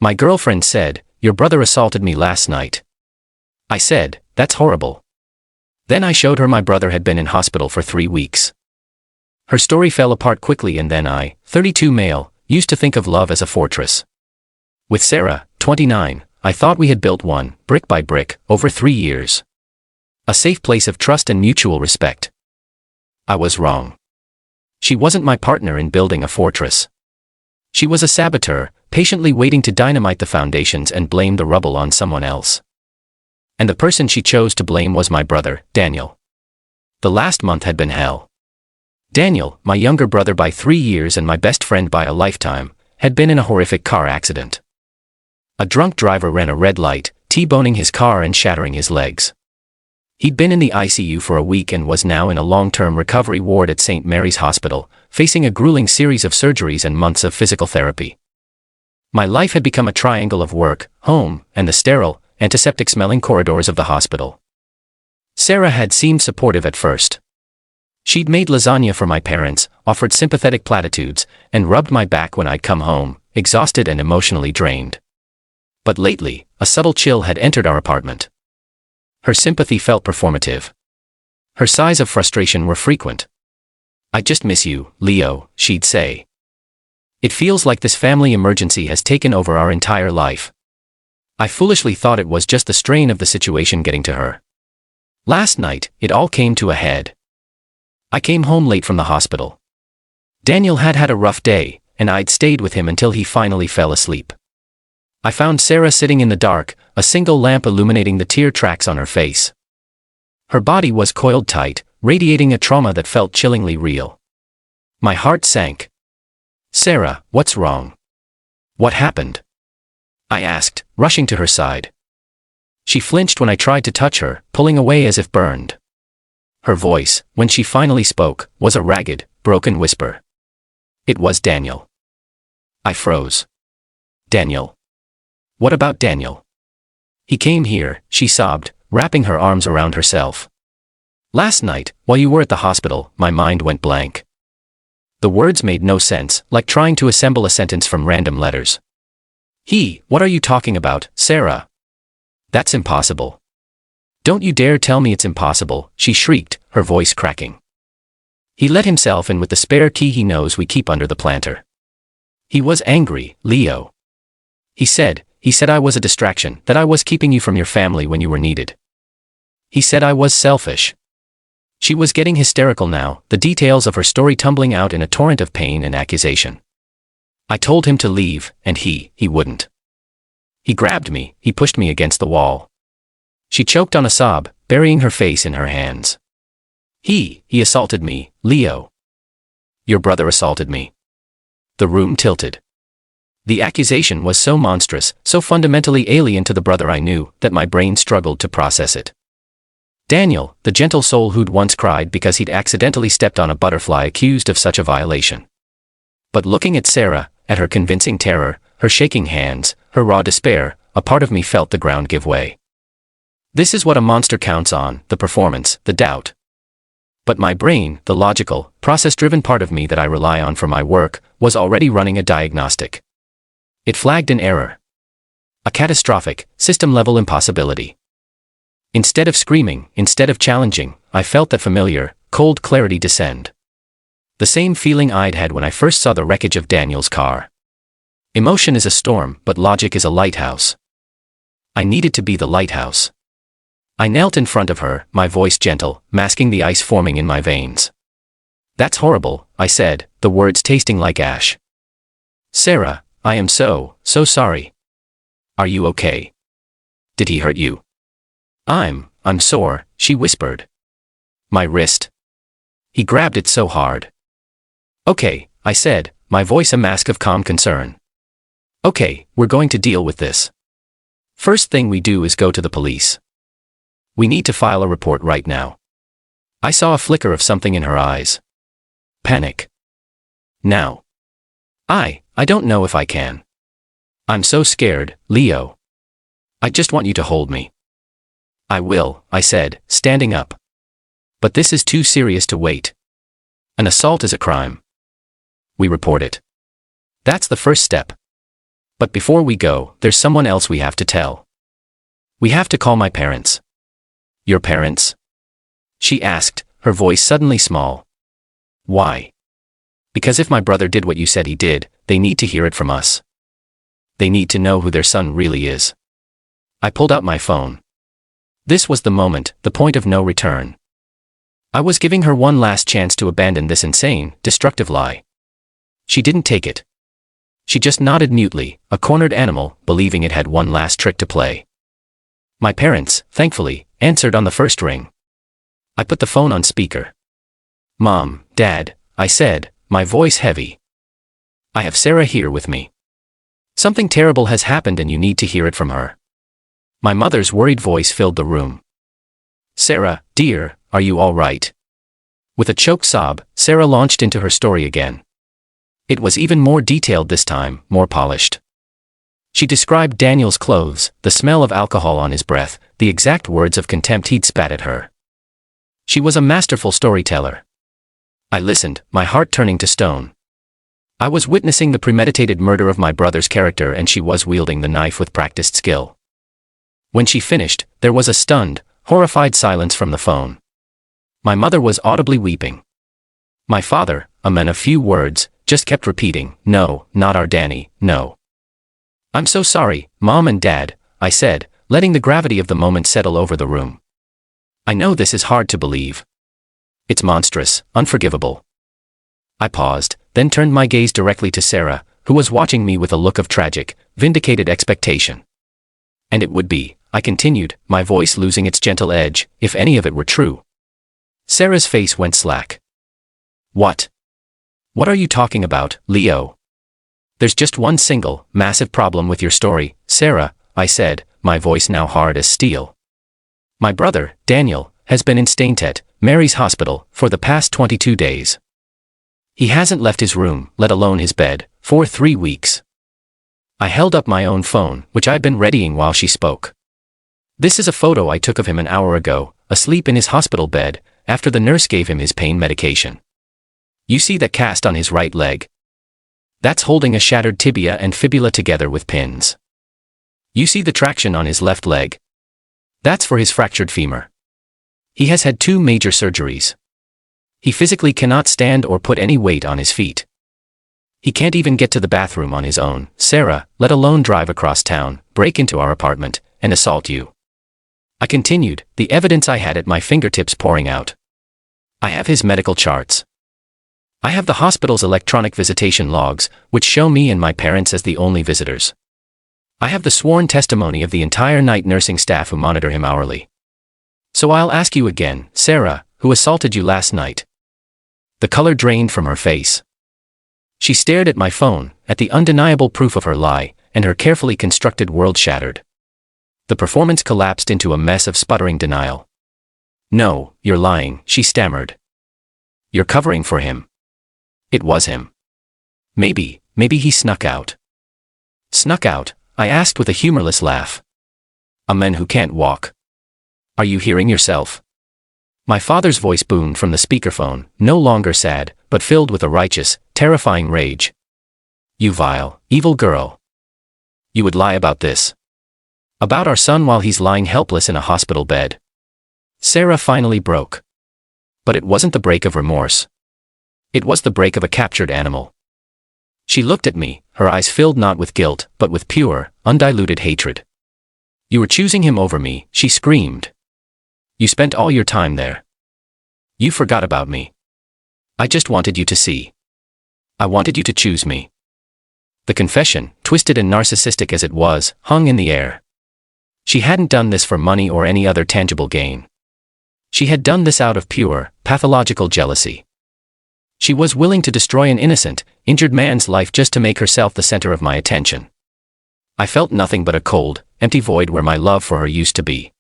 My girlfriend said, "Your brother assaulted me last night." I said, "That's horrible." Then I showed her my brother had been in hospital for 3 weeks. Her story fell apart quickly, and then I, 32 male, used to think of love as a fortress. With Sarah, 29, I thought we had built one, brick by brick, over 3 years. A safe place of trust and mutual respect. I was wrong. She wasn't my partner in building a fortress. She was a saboteur, patiently waiting to dynamite the foundations and blame the rubble on someone else. And the person she chose to blame was my brother, Daniel. The last month had been hell. Daniel, my younger brother by 3 years and my best friend by a lifetime, had been in a horrific car accident. A drunk driver ran a red light, T-boning his car and shattering his legs. He'd been in the ICU for a week and was now in a long-term recovery ward at St. Mary's Hospital, facing a grueling series of surgeries and months of physical therapy. My life had become a triangle of work, home, and the sterile, antiseptic-smelling corridors of the hospital. Sarah had seemed supportive at first. She'd made lasagna for my parents, offered sympathetic platitudes, and rubbed my back when I'd come home, exhausted and emotionally drained. But lately, a subtle chill had entered our apartment. Her sympathy felt performative. Her sighs of frustration were frequent. "I just miss you, Leo," she'd say. "It feels like this family emergency has taken over our entire life." I foolishly thought it was just the strain of the situation getting to her. Last night, it all came to a head. I came home late from the hospital. Daniel had had a rough day, and I'd stayed with him until he finally fell asleep. I found Sarah sitting in the dark, a single lamp illuminating the tear tracks on her face. Her body was coiled tight, radiating a trauma that felt chillingly real. My heart sank. "Sarah, what's wrong? What happened?" I asked, rushing to her side. She flinched when I tried to touch her, pulling away as if burned. Her voice, when she finally spoke, was a ragged, broken whisper. It was Daniel. I froze. "Daniel? What about Daniel?" "He came here," she sobbed, wrapping her arms around herself. "Last night, while you were at the hospital, my mind went blank." The words made no sense, like trying to assemble a sentence from random letters. What are you talking about, Sarah?" "That's impossible." "Don't you dare tell me it's impossible," she shrieked, her voice cracking. "He let himself in with the spare key he knows we keep under the planter. He was angry, Leo. He said I was a distraction, that I was keeping you from your family when you were needed. He said I was selfish." She was getting hysterical now, the details of her story tumbling out in a torrent of pain and accusation. I told him to leave, and he wouldn't. He grabbed me, he pushed me against the wall. She choked on a sob, burying her face in her hands. He assaulted me, Leo." "Your brother assaulted me." The room tilted. The accusation was so monstrous, so fundamentally alien to the brother I knew, that my brain struggled to process it. Daniel, the gentle soul who'd once cried because he'd accidentally stepped on a butterfly, accused of such a violation. But looking at Sarah, at her convincing terror, her shaking hands, her raw despair, a part of me felt the ground give way. This is what a monster counts on, the performance, the doubt. But my brain, the logical, process-driven part of me that I rely on for my work, was already running a diagnostic. It flagged an error. A catastrophic, system-level impossibility. Instead of screaming, instead of challenging, I felt that familiar, cold clarity descend. The same feeling I'd had when I first saw the wreckage of Daniel's car. Emotion is a storm, but logic is a lighthouse. I needed to be the lighthouse. I knelt in front of her, my voice gentle, masking the ice forming in my veins. "That's horrible," I said, the words tasting like ash. "Sarah, I am so sorry. Are you okay? Did he hurt you?" I'm sore," she whispered. "My wrist." He grabbed it so hard. "Okay," I said, my voice a mask of calm concern. "Okay, we're going to deal with this. First thing we do is go to the police. We need to file a report right now." I saw a flicker of something in her eyes. Panic. Now. I don't know if I can. I'm so scared, Leo. I just want you to hold me." "I will," I said, standing up. "But this is too serious to wait. An assault is a crime. We report it. That's the first step. But before we go, there's someone else we have to tell. We have to call my parents. Your parents? She asked, her voice suddenly small. Why? Because if my brother did what you said he did, they need to hear it from us. They need to know who their son really is. I pulled out my phone. This was the moment, the point of no return. I was giving her one last chance to abandon this insane, destructive lie. She didn't take it. She just nodded mutely, a cornered animal, believing it had one last trick to play. My parents, thankfully, answered on the first ring. I put the phone on speaker. Mom, Dad, I said, my voice heavy. I have Sarah here with me. Something terrible has happened and you need to hear it from her. My mother's worried voice filled the room. Sarah, dear, are you all right? With a choked sob, Sarah launched into her story again. It was even more detailed this time, more polished. She described Daniel's clothes, the smell of alcohol on his breath, the exact words of contempt he'd spat at her. She was a masterful storyteller. I listened, my heart turning to stone. I was witnessing the premeditated murder of my brother's character and she was wielding the knife with practiced skill. When she finished, there was a stunned, horrified silence from the phone. My mother was audibly weeping. My father, a man of few words, just kept repeating, no, not our Danny, no. I'm so sorry, Mom and Dad, I said, letting the gravity of the moment settle over the room. I know this is hard to believe. It's monstrous, unforgivable. I paused, then turned my gaze directly to Sarah, who was watching me with a look of tragic, vindicated expectation. And it would be, I continued, my voice losing its gentle edge, if any of it were true. Sarah's face went slack. What? What are you talking about, Leo? There's just one single, massive problem with your story, Sarah, I said, my voice now hard as steel. My brother, Daniel, has been in St. Mary's Hospital for the past 22 days. He hasn't left his room, let alone his bed, for 3 weeks. I held up my own phone, which I'd been readying while she spoke. This is a photo I took of him an hour ago, asleep in his hospital bed, after the nurse gave him his pain medication. You see that cast on his right leg? That's holding a shattered tibia and fibula together with pins. You see the traction on his left leg? That's for his fractured femur. He has had 2 major surgeries. He physically cannot stand or put any weight on his feet. He can't even get to the bathroom on his own, Sarah, let alone drive across town, break into our apartment, and assault you. I continued, the evidence I had at my fingertips pouring out. I have his medical charts. I have the hospital's electronic visitation logs, which show me and my parents as the only visitors. I have the sworn testimony of the entire night nursing staff who monitor him hourly. So I'll ask you again, Sarah, who assaulted you last night? The color drained from her face. She stared at my phone, at the undeniable proof of her lie, and her carefully constructed world shattered. The performance collapsed into a mess of sputtering denial. No, you're lying, she stammered. You're covering for him. It was him. Maybe he snuck out. Snuck out? I asked with a humorless laugh. A man who can't walk. Are you hearing yourself? My father's voice boomed from the speakerphone, no longer sad, but filled with a righteous, terrifying rage. You vile, evil girl. You would lie about this. About our son while he's lying helpless in a hospital bed. Sarah finally broke. But it wasn't the break of remorse. It was the break of a captured animal. She looked at me, her eyes filled not with guilt, but with pure, undiluted hatred. You were choosing him over me, she screamed. You spent all your time there. You forgot about me. I just wanted you to see. I wanted you to choose me. The confession, twisted and narcissistic as it was, hung in the air. She hadn't done this for money or any other tangible gain. She had done this out of pure, pathological jealousy. She was willing to destroy an innocent, injured man's life just to make herself the center of my attention. I felt nothing but a cold, empty void where my love for her used to be.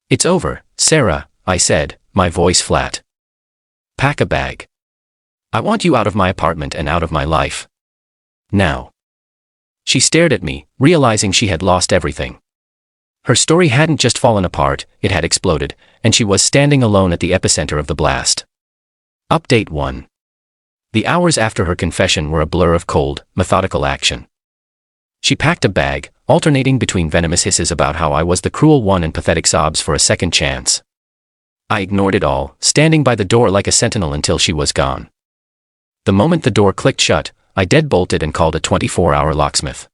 It's over, Sarah, I said, my voice flat. Pack a bag. I want you out of my apartment and out of my life. Now. She stared at me, realizing she had lost everything. Her story hadn't just fallen apart, it had exploded, and she was standing alone at the epicenter of the blast. Update 1. The hours after her confession were a blur of cold, methodical action. She packed a bag, alternating between venomous hisses about how I was the cruel one and pathetic sobs for a second chance. I ignored it all, standing by the door like a sentinel until she was gone. The moment the door clicked shut, I deadbolted and called a 24-hour locksmith.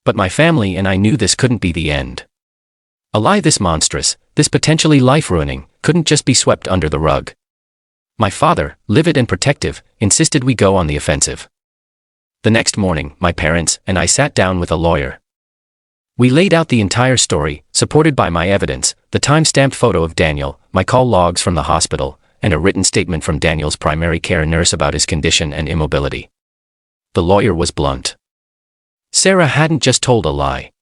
But my family and I knew this couldn't be the end. A lie this monstrous, this potentially life-ruining, couldn't just be swept under the rug. My father, livid and protective, insisted we go on the offensive. The next morning, my parents and I sat down with a lawyer. We laid out the entire story, supported by my evidence, the time-stamped photo of Daniel, my call logs from the hospital, and a written statement from Daniel's primary care nurse about his condition and immobility. The lawyer was blunt. Sarah hadn't just told a lie.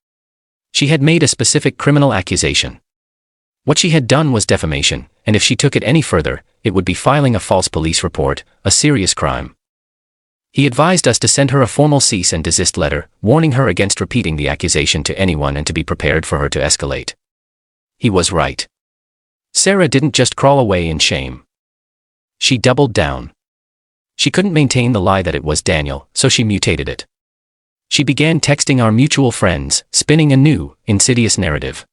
She had made a specific criminal accusation. What she had done was defamation, and if she took it any further, it would be filing a false police report, a serious crime. He advised us to send her a formal cease and desist letter, warning her against repeating the accusation to anyone and to be prepared for her to escalate. He was right. Sarah didn't just crawl away in shame. She doubled down. She couldn't maintain the lie that it was Daniel, so she mutated it. She began texting our mutual friends, spinning a new, insidious narrative.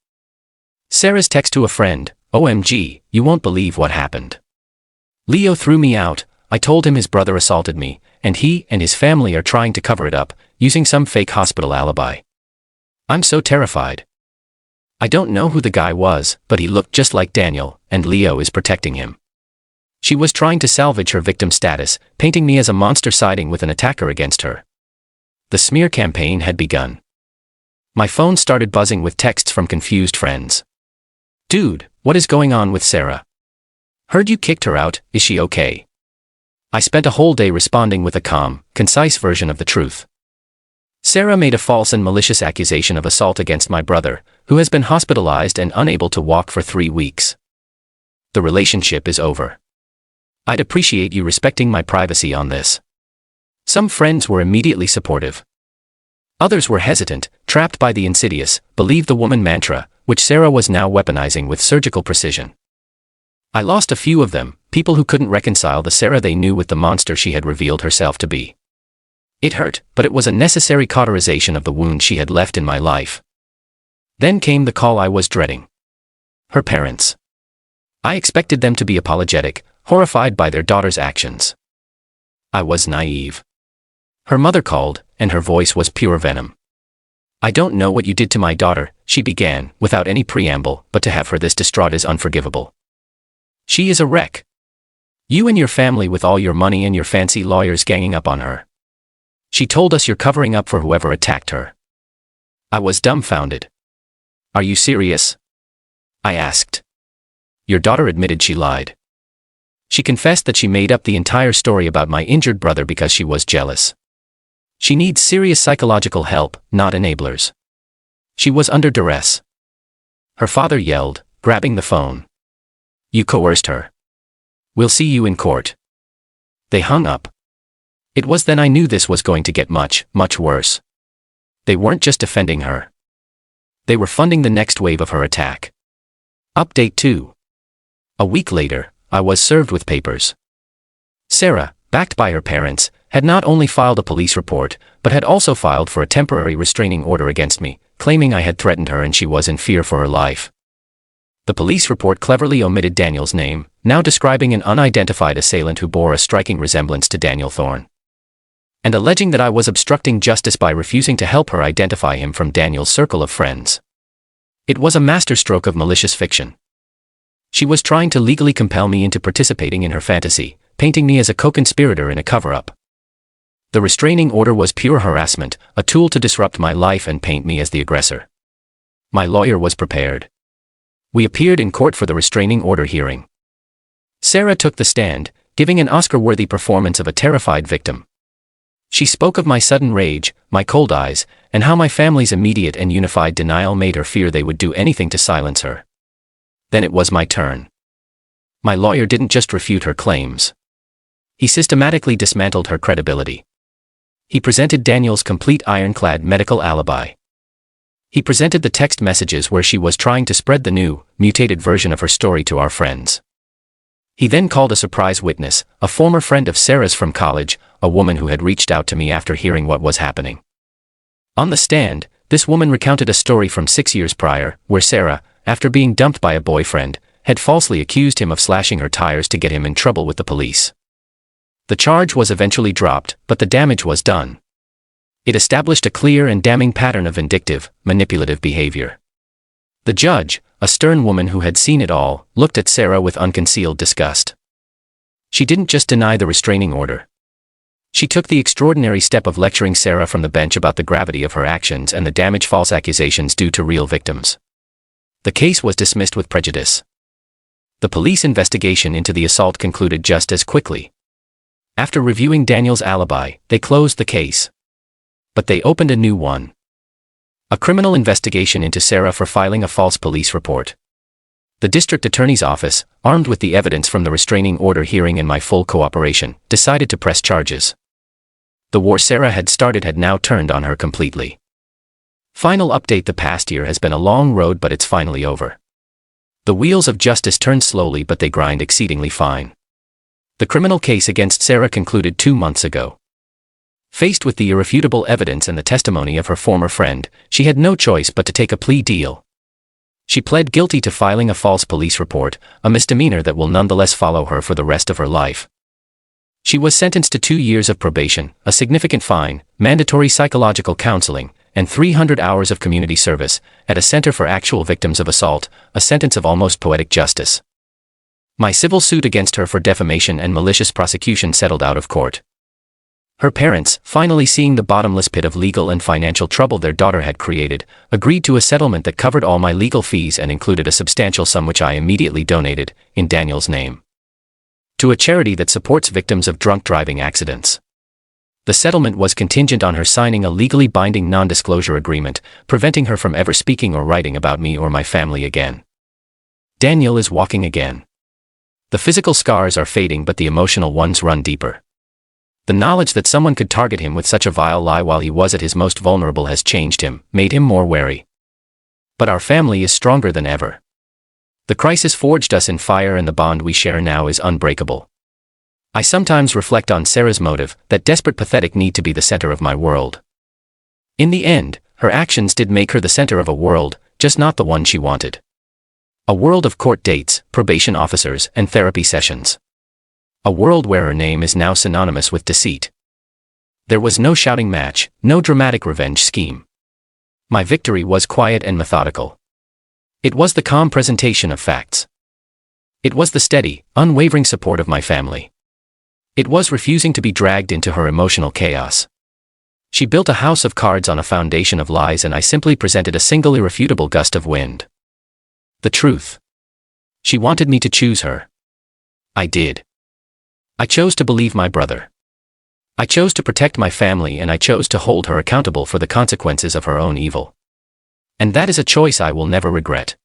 Sarah's text to a friend, "OMG, you won't believe what happened. Leo threw me out, I told him his brother assaulted me, and he and his family are trying to cover it up, using some fake hospital alibi. I'm so terrified. I don't know who the guy was, but he looked just like Daniel, and Leo is protecting him." She was trying to salvage her victim status, painting me as a monster siding with an attacker against her. The smear campaign had begun. My phone started buzzing with texts from confused friends. "Dude, what is going on with Sarah? Heard you kicked her out, is she okay?" I spent a whole day responding with a calm, concise version of the truth. Sarah made a false and malicious accusation of assault against my brother, who has been hospitalized and unable to walk for 3 weeks. The relationship is over. I'd appreciate you respecting my privacy on this. Some friends were immediately supportive. Others were hesitant, trapped by the insidious, believe the woman mantra, which Sarah was now weaponizing with surgical precision. I lost a few of them, people who couldn't reconcile the Sarah they knew with the monster she had revealed herself to be. It hurt, but it was a necessary cauterization of the wound she had left in my life. Then came the call I was dreading. Her parents. I expected them to be apologetic, horrified by their daughter's actions. I was naive. Her mother called, and her voice was pure venom. "I don't know what you did to my daughter," she began, without any preamble, "but to have her this distraught is unforgivable. She is a wreck. You and your family with all your money and your fancy lawyers ganging up on her. She told us you're covering up for whoever attacked her." I was dumbfounded. "Are you serious?" I asked. Your daughter admitted she lied. She confessed that she made up the entire story about my injured brother because she was jealous. She needs serious psychological help, not enablers. She was under duress." Her father yelled, grabbing the phone. "You coerced her. We'll see you in court." They hung up. It was then I knew this was going to get much, much worse. They weren't just defending her. They were funding the next wave of her attack. Update 2. A week later, I was served with papers. Sarah, backed by her parents, had not only filed a police report, but had also filed for a temporary restraining order against me, claiming I had threatened her and she was in fear for her life. The police report cleverly omitted Daniel's name, now describing an unidentified assailant who bore a striking resemblance to Daniel Thorne, and alleging that I was obstructing justice by refusing to help her identify him from Daniel's circle of friends. It was a masterstroke of malicious fiction. She was trying to legally compel me into participating in her fantasy, painting me as a co-conspirator in a cover-up. The restraining order was pure harassment, a tool to disrupt my life and paint me as the aggressor. My lawyer was prepared. We appeared in court for the restraining order hearing. Sarah took the stand, giving an Oscar-worthy performance of a terrified victim. She spoke of my sudden rage, my cold eyes, and how my family's immediate and unified denial made her fear they would do anything to silence her. Then it was my turn. My lawyer didn't just refute her claims. He systematically dismantled her credibility. He presented Daniel's complete ironclad medical alibi. He presented the text messages where she was trying to spread the new, mutated version of her story to our friends. He then called a surprise witness, a former friend of Sarah's from college, a woman who had reached out to me after hearing what was happening. On the stand, this woman recounted a story from 6 years prior, where Sarah, after being dumped by a boyfriend, had falsely accused him of slashing her tires to get him in trouble with the police. The charge was eventually dropped, but the damage was done. It established a clear and damning pattern of vindictive, manipulative behavior. The judge, a stern woman who had seen it all, looked at Sarah with unconcealed disgust. She didn't just deny the restraining order. She took the extraordinary step of lecturing Sarah from the bench about the gravity of her actions and the damage false accusations do to real victims. The case was dismissed with prejudice. The police investigation into the assault concluded just as quickly. After reviewing Daniel's alibi, they closed the case. But they opened a new one. A criminal investigation into Sarah for filing a false police report. The district attorney's office, armed with the evidence from the restraining order hearing and my full cooperation, decided to press charges. The war Sarah had started had now turned on her completely. Final update: the past year has been a long road, but it's finally over. The wheels of justice turn slowly, but they grind exceedingly fine. The criminal case against Sarah concluded 2 months ago. Faced with the irrefutable evidence and the testimony of her former friend, she had no choice but to take a plea deal. She pled guilty to filing a false police report, a misdemeanor that will nonetheless follow her for the rest of her life. She was sentenced to 2 years of probation, a significant fine, mandatory psychological counseling, and 300 hours of community service at a center for actual victims of assault, a sentence of almost poetic justice. My civil suit against her for defamation and malicious prosecution settled out of court. Her parents, finally seeing the bottomless pit of legal and financial trouble their daughter had created, agreed to a settlement that covered all my legal fees and included a substantial sum which I immediately donated, in Daniel's name, to a charity that supports victims of drunk driving accidents. The settlement was contingent on her signing a legally binding non-disclosure agreement, preventing her from ever speaking or writing about me or my family again. Daniel is walking again. The physical scars are fading, but the emotional ones run deeper. The knowledge that someone could target him with such a vile lie while he was at his most vulnerable has changed him, made him more wary. But our family is stronger than ever. The crisis forged us in fire, and the bond we share now is unbreakable. I sometimes reflect on Sarah's motive, that desperate, pathetic need to be the center of my world. In the end, her actions did make her the center of a world, just not the one she wanted. A world of court dates, probation officers, and therapy sessions. A world where her name is now synonymous with deceit. There was no shouting match, no dramatic revenge scheme. My victory was quiet and methodical. It was the calm presentation of facts. It was the steady, unwavering support of my family. It was refusing to be dragged into her emotional chaos. She built a house of cards on a foundation of lies, and I simply presented a single irrefutable gust of wind. The truth. She wanted me to choose her. I did. I chose to believe my brother. I chose to protect my family, and I chose to hold her accountable for the consequences of her own evil. And that is a choice I will never regret.